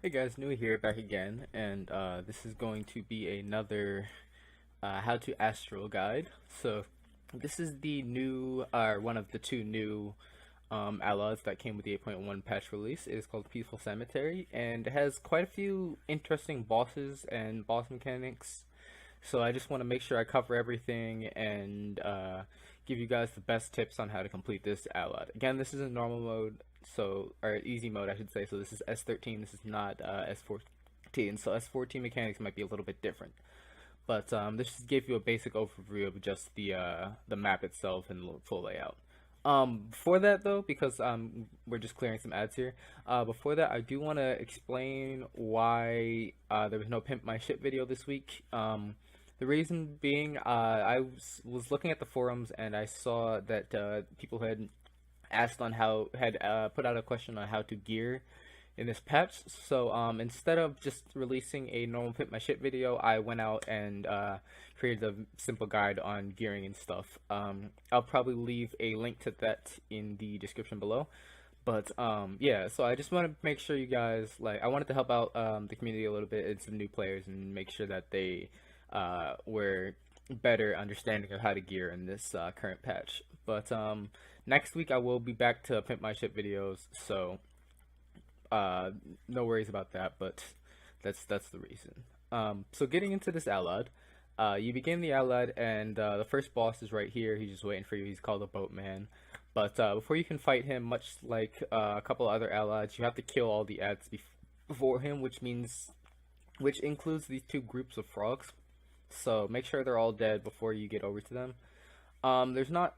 Hey guys, Nuie here, back again, and this is going to be another how to Astral guide. So this is the new, one of the two new allods that came with the 8.1 patch release. It is called Peaceful Cemetery, and it has quite a few interesting bosses and boss mechanics. So I just want to make sure I cover everything and give you guys the best tips on how to complete this allot. Again, this is in normal mode, or easy mode, I should say. So this is S13. This is not S14. So S14 mechanics might be a little bit different. But this just gave you a basic overview of just the map itself and the full layout. Before that though, because we're just clearing some ads here. Before that, I do want to explain why there was no Pimp My Ship video this week. The reason being, I was looking at the forums and I saw that people had asked on how put out a question on how to gear in this patch. So instead of just releasing a normal Pimp My Ship video, I went out and created a simple guide on gearing and stuff. I'll probably leave a link to that in the description below. But yeah, so I just want to make sure you guys, I wanted to help out the community a little bit and some new players and make sure that they were better understanding of how to gear in this current patch. But next week I will be back to Pimp My Ship videos, so no worries about that, but that's the reason. So getting into this allod, you begin the allod and the first boss is right here. He's just waiting for you. He's called the Boatman. But before you can fight him, much like a couple other allods, you have to kill all the ads before him, which includes these two groups of frogs. So make sure they're all dead before you get over to them.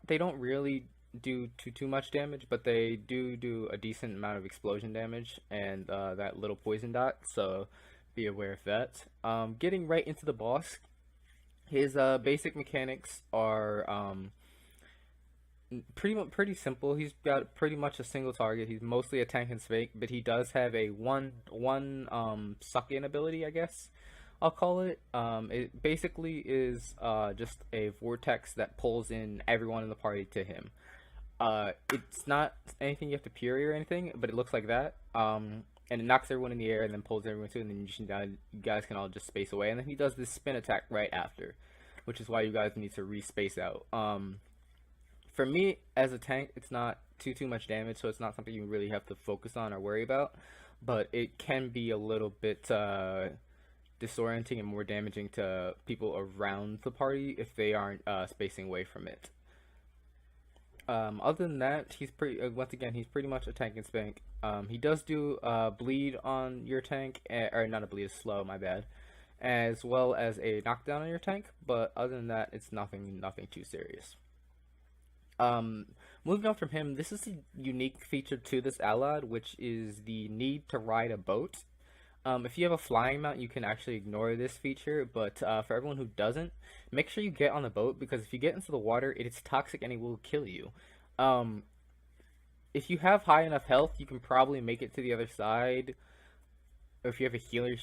They don't really do too much damage, but they do a decent amount of explosion damage and that little poison dot, so be aware of that. Getting right into the boss, his basic mechanics are pretty simple. He's got pretty much a single target. He's mostly a tank and spank, but he does have a one suck in ability, I guess I'll call it. It basically is just a vortex that pulls in everyone in the party to him. It's not anything you have to parry or anything, but it looks like that. And it knocks everyone in the air and then pulls everyone to it, and then you guys can all just space away. And then he does this spin attack right after, which is why you guys need to re-space out. For me, as a tank, it's not too much damage, so it's not something you really have to focus on or worry about. But it can be a little bit disorienting and more damaging to people around the party if they aren't spacing away from it. Other than that, he's pretty much a tank and spank. He does do bleed on your tank, or not a bleed, a slow, my bad, as well as a knockdown on your tank. But other than that, it's nothing too serious. Moving on from him, this is a unique feature to this allod, which is the need to ride a boat. If you have a flying mount, you can actually ignore this feature, but for everyone who doesn't, make sure you get on the boat, because if you get into the water, it is toxic and it will kill you. If you have high enough health, you can probably make it to the other side. Or if you have a healer,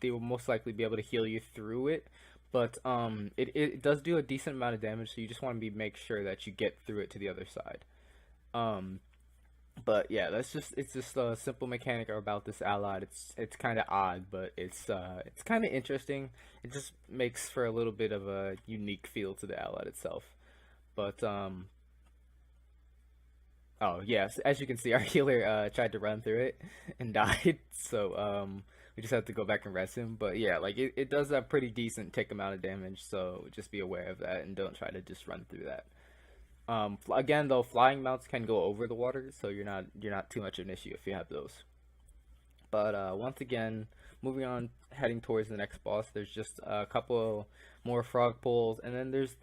they will most likely be able to heal you through it. But it does do a decent amount of damage, so you just want to make sure that you get through it to the other side. But yeah, it's just a simple mechanic about this allod. It's kind of odd, but it's kind of interesting. It just makes for a little bit of a unique feel to the allod itself. But oh yes, as you can see, our healer tried to run through it and died. So we just have to go back and rest him. But yeah, it does a pretty decent tick amount of damage. So just be aware of that and don't try to just run through that. Again, though, flying mounts can go over the water, so you're not too much of an issue if you have those. But once again, moving on, heading towards the next boss, there's just a couple more frog pools, and then there's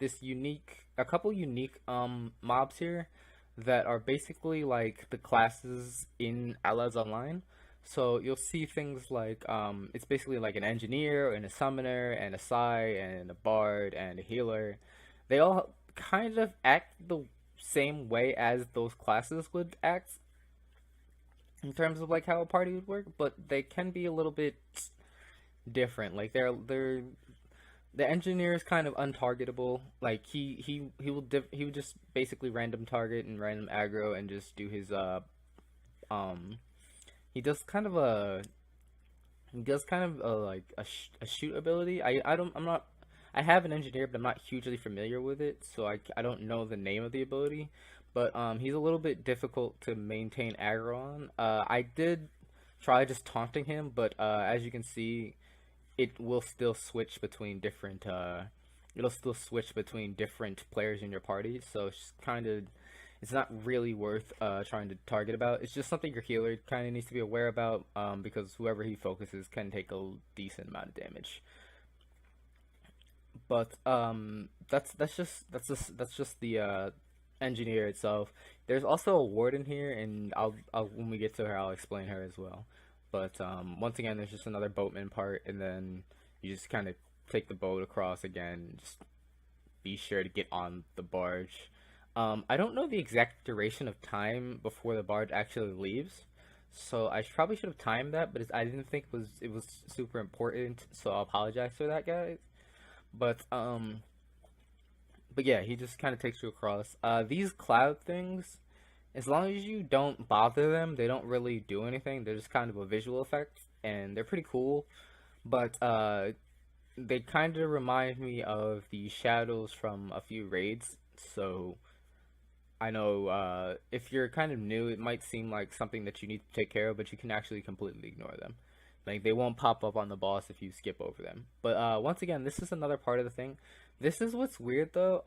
a couple unique mobs here that are basically like the classes in Allods Online. So you'll see things like it's basically like an engineer and a summoner and a Psy and a bard and a healer. They all kind of act the same way as those classes would act in terms of how a party would work, but they can be a little bit different. The engineer is kind of untargetable. He would just basically random target and random aggro and just do his he does kind of a like a shoot ability. I'm not, I have an engineer, but I'm not hugely familiar with it, so I don't know the name of the ability. But he's a little bit difficult to maintain aggro on. I did try just taunting him, but as you can see, it will still switch between different it'll still switch between different players in your party. So it's kind of, it's not really worth trying to target about. It's just something your healer kind of needs to be aware about, because whoever he focuses can take a decent amount of damage. But that's just the engineer itself. There's also a warden here, and I'll when we get to her, I'll explain her as well. But once again, there's just another boatman part, and then you just kind of take the boat across again. Just be sure to get on the barge. I don't know the exact duration of time before the barge actually leaves, so I probably should have timed that, but I didn't think it was super important, so I'll apologize for that, guys. But but yeah, he just kind of takes you across. These cloud things, as long as you don't bother them, they don't really do anything. They're just kind of a visual effect, and they're pretty cool. But they kind of remind me of the shadows from a few raids. So I know if you're kind of new, it might seem like something that you need to take care of, but you can actually completely ignore them. Like, they won't pop up on the boss if you skip over them. But once again, this is another part of the thing. This is what's weird though.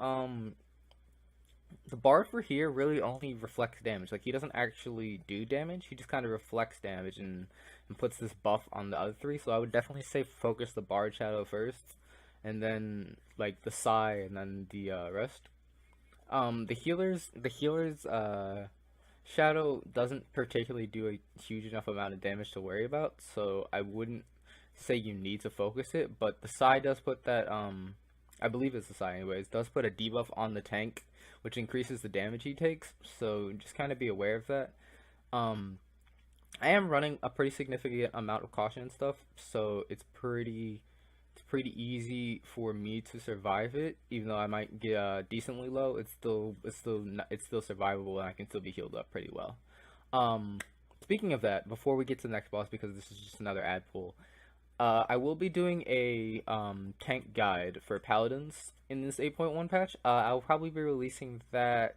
The bar for here really only reflects damage. Like, he doesn't actually do damage. He just kind of reflects damage and puts this buff on the other three. So I would definitely say focus the bard shadow first, and then like the Psy, and then the rest. The healer's shadow doesn't particularly do a huge enough amount of damage to worry about, so I wouldn't say you need to focus it. But the Psy does put that I believe it's the Psy anyways, does put a debuff on the tank, which increases the damage he takes. So just kind of be aware of that. I am running a pretty significant amount of caution and stuff, so it's pretty easy for me to survive it. Even though I might get decently low, it's still survivable, and I can still be healed up pretty well. Speaking of that, before we get to the next boss, because this is just another ad pull, I will be doing a tank guide for paladins in this 8.1 patch. I'll probably be releasing that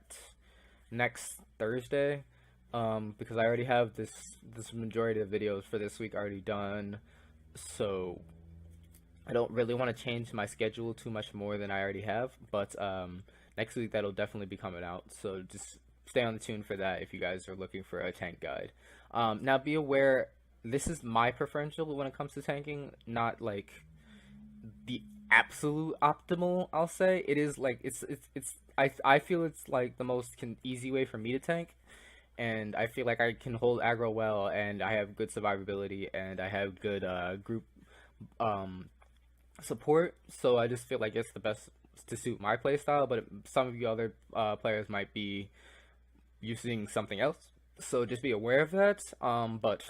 next Thursday, because I already have this majority of videos for this week already done, so I don't really want to change my schedule too much more than I already have. But next week that'll definitely be coming out, so just stay on the tune for that if you guys are looking for a tank guide. Now be aware, this is my preferential when it comes to tanking, not like the absolute optimal. I'll say it is like I feel it's like the most easy way for me to tank, and I feel like I can hold aggro well, and I have good survivability, and I have good group support. So I just feel like it's the best to suit my playstyle. But some of you other players might be using something else, so just be aware of that. But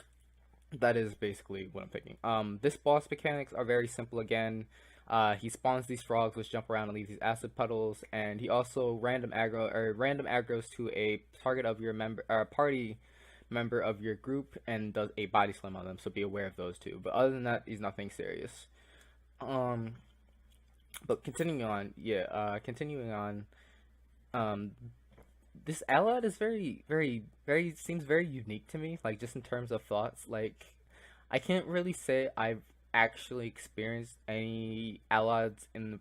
that is basically what I'm picking. This boss mechanics are very simple again. He spawns these frogs which jump around and leave these acid puddles, and he also random aggroes to a target of your party member of your group, and does a body slam on them. So be aware of those two. But other than that, he's nothing serious. But continuing on, this allod is very seems very unique to me, like just in terms of thoughts. Like, I can't really say I've actually experienced any allods in the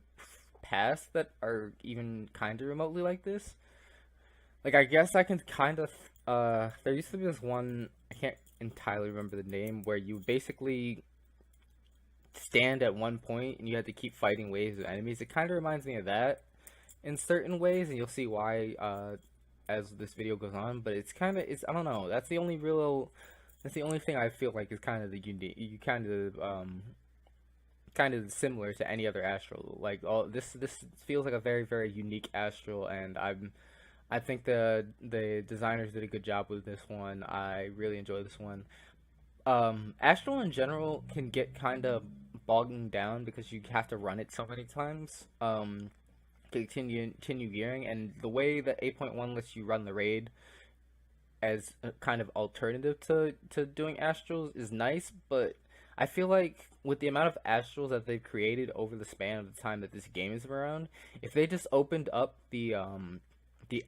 past that are even kind of remotely like this. Like, I guess I can kind of, there used to be this one, I can't entirely remember the name, where you basically stand at one point and you have to keep fighting waves of enemies. It kind of reminds me of that in certain ways, and you'll see why as this video goes on. But it's I don't know, that's the only thing I feel like is kind of the unique, you kind of similar to any other Astral. Like, all this feels like a very unique Astral, and I think the designers did a good job with this one. I really enjoy this one. Astral in general can get kind of bogging down because you have to run it so many times. Continue gearing, and the way that 8.1 lets you run the raid as a kind of alternative to doing astrals is nice, but I feel like with the amount of astrals that they've created over the span of the time that this game is around, if they just opened up the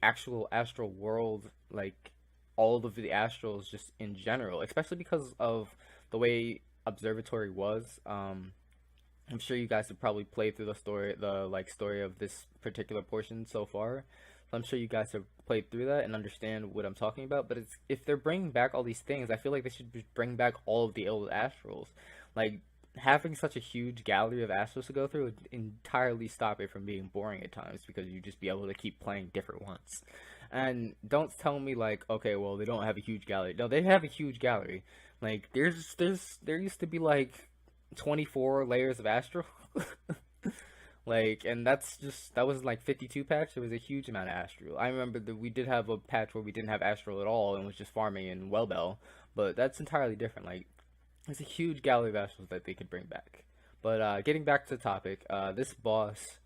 actual astral world, like all of the astrals just in general, especially because of the way Observatory was. I'm sure you guys have probably played through the story of this particular portion so far. So I'm sure you guys have played through that and understand what I'm talking about. But it's if they're bringing back all these things, I feel like they should bring back all of the old astrals. Like having such a huge gallery of astrals to go through would entirely stop it from being boring at times because you'd just be able to keep playing different ones. And don't tell me like, okay, well they don't have a huge gallery. No, they have a huge gallery. Like there used to be like 24 layers of Astral. Like, and that was like 52 packs. It was a huge amount of Astral. I remember that we did have a patch where we didn't have Astral at all and was just farming in Wellbell, but that's entirely different. Like, it's a huge gallery of Astrals that they could bring back. But getting back to the topic, this boss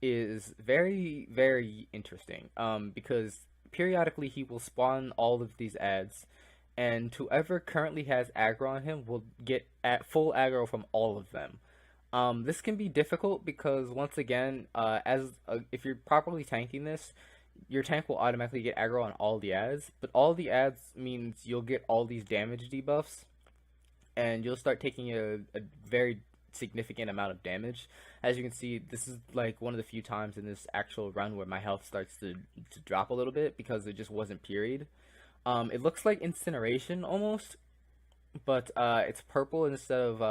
is very, very interesting. Because periodically he will spawn all of these ads, and whoever currently has aggro on him will get at full aggro from all of them. This can be difficult because once again, if you're properly tanking this, your tank will automatically get aggro on all the ads. But all the ads means you'll get all these damage debuffs, and you'll start taking a very significant amount of damage. As you can see, this is like one of the few times in this actual run where my health starts to drop a little bit because it just wasn't period. It looks like incineration almost, but it's purple instead of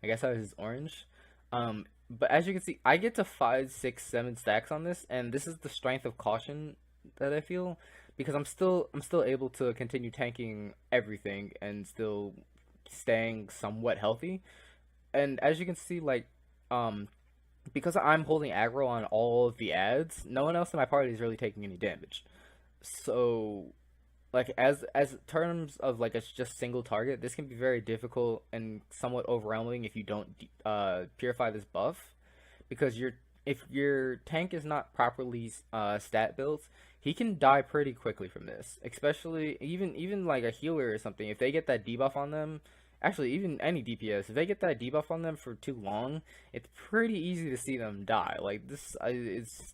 I guess that is orange. But as you can see, I get to 5, 6, 7 stacks on this, and this is the strength of caution that I feel because I'm still able to continue tanking everything and still staying somewhat healthy. And as you can see, like because I'm holding aggro on all of the ads, no one else in my party is really taking any damage. So like as terms of like it's just single target, this can be very difficult and somewhat overwhelming if you don't purify this buff, because if your tank is not properly stat built, he can die pretty quickly from this. Especially even like a healer or something, if they get that debuff on them, actually even any DPS, if they get that debuff on them for too long, it's pretty easy to see them die. Like this is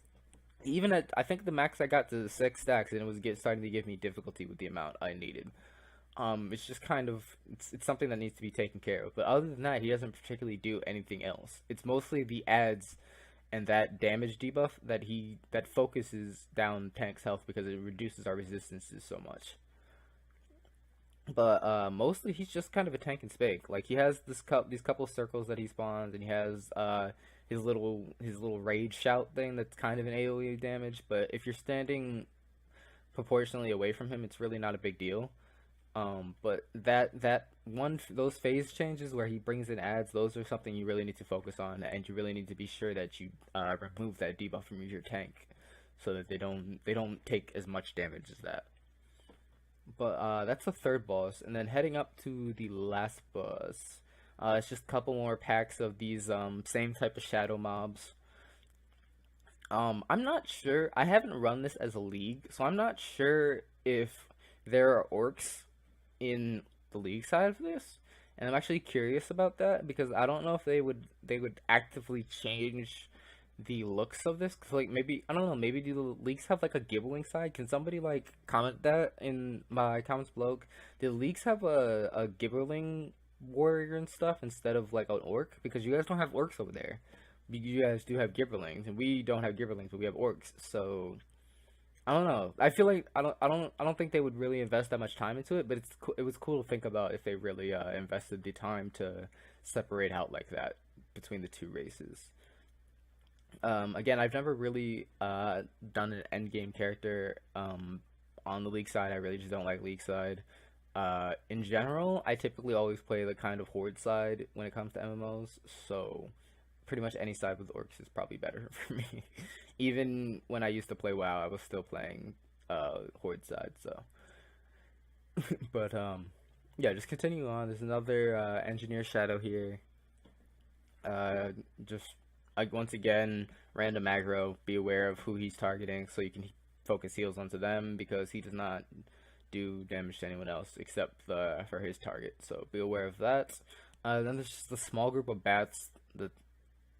even at I think the max I got to 6 stacks, and it was starting to give me difficulty with the amount I needed. It's just kind of it's something that needs to be taken care of. But other than that, he doesn't particularly do anything else. It's mostly the ads and that damage debuff that focuses down tank's health because it reduces our resistances so much. But mostly he's just kind of a tank and spake. Like he has these couple circles that he spawns, and he has his little rage shout thing that's kind of an AoE damage. But if you're standing proportionally away from him, it's really not a big deal. But those phase changes where he brings in ads, those are something you really need to focus on, and you really need to be sure that you remove that debuff from your tank, so that they don't take as much damage as that. But that's the third boss, and then heading up to the last boss. It's just a couple more packs of these same type of shadow mobs. I'm not sure. I haven't run this as a league, so I'm not sure if there are orcs in the league side of this, and I'm actually curious about that because I don't know if they would actively change the looks of this. 'Cause, like maybe I don't know. Maybe do the leagues have like a gibbling side? Can somebody like comment that in my comments below? Do the leagues have a gibbling warrior and stuff instead of like an orc? Because you guys don't have orcs over there. You guys do have gibberlings, and we don't have gibberlings, but we have orcs. So I don't know. I feel like I don't think they would really invest that much time into it, but it was cool to think about if they really invested the time to separate out like that between the two races. Again, I've never really done an end game character on the league side. I really just don't like league side. In general, I typically always play the kind of horde side when it comes to MMOs, so pretty much any side with orcs is probably better for me. Even when I used to play WoW, I was still playing horde side, so. But yeah, just continue on. There's another engineer shadow here. Just like once again, random aggro. Be aware of who he's targeting, so you can focus heals onto them because he does not do damage to anyone else except for his target. So be aware of that. Then there's just a small group of bats that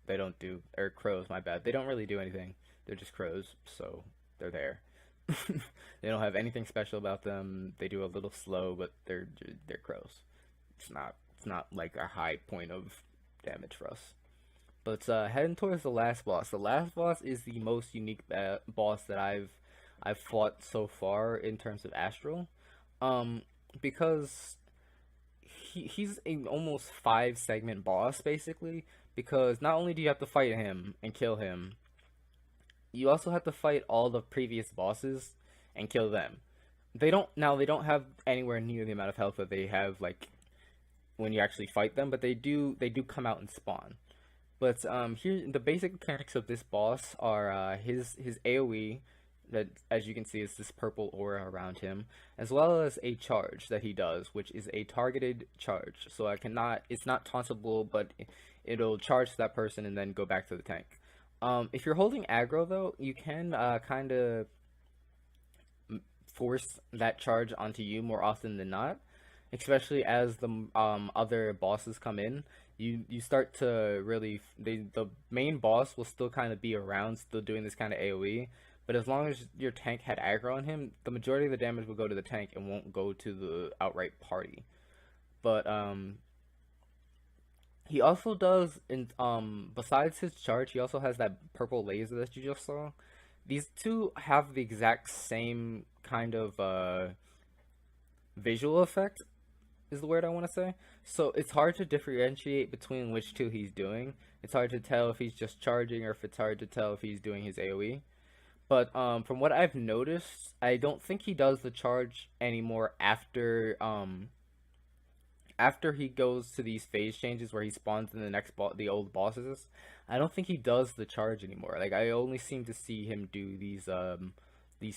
they don't do, or crows, my bad. They don't really do anything. They're just crows, so they're there. They don't have anything special about them. They do a little slow, but they're crows. It's not like a high point of damage for us. But heading towards the last boss. The last boss is the most unique boss that I've fought so far in terms of Astral, because he's an almost 5-segment boss basically. Because not only do you have to fight him and kill him, you also have to fight all the previous bosses and kill them. They don't have anywhere near the amount of health that they have like when you actually fight them, but they do come out and spawn. But here the basic mechanics of this boss are his AoE, that as you can see is this purple aura around him, as well as a charge that he does, which is a targeted charge. So it's not tauntable, but it'll charge that person and then go back to the tank. If you're holding aggro though, you can kind of force that charge onto you more often than not, especially as the other bosses come in. You start to really, the main boss will still kind of be around, still doing this kind of AoE, but as long as your tank had aggro on him, the majority of the damage will go to the tank and won't go to the outright party. But he also does, besides his charge, he also has that purple laser that you just saw. These two have the exact same kind of visual effect, is the word I want to say. So it's hard to differentiate between which two he's doing. It's hard to tell if he's just charging or if it's hard to tell if he's doing his AoE. But from what I've noticed, I don't think he does the charge anymore after he goes to these phase changes where he spawns in the next the old bosses. I don't think he does the charge anymore. Like, I only seem to see him do these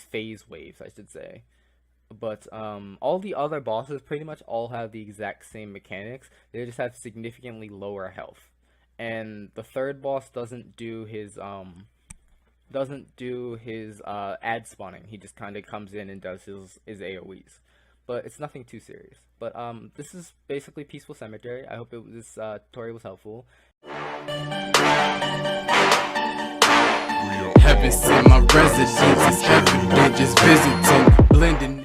phase waves, I should say. But all the other bosses pretty much all have the exact same mechanics. They just have significantly lower health. And the third boss doesn't do his ad spawning. He just kind of comes in and does his AoEs. But it's nothing too serious. But this is basically Peaceful Cemetery. I hope this tutorial was helpful. Heaven sent my residence is heaven, just visiting, blending.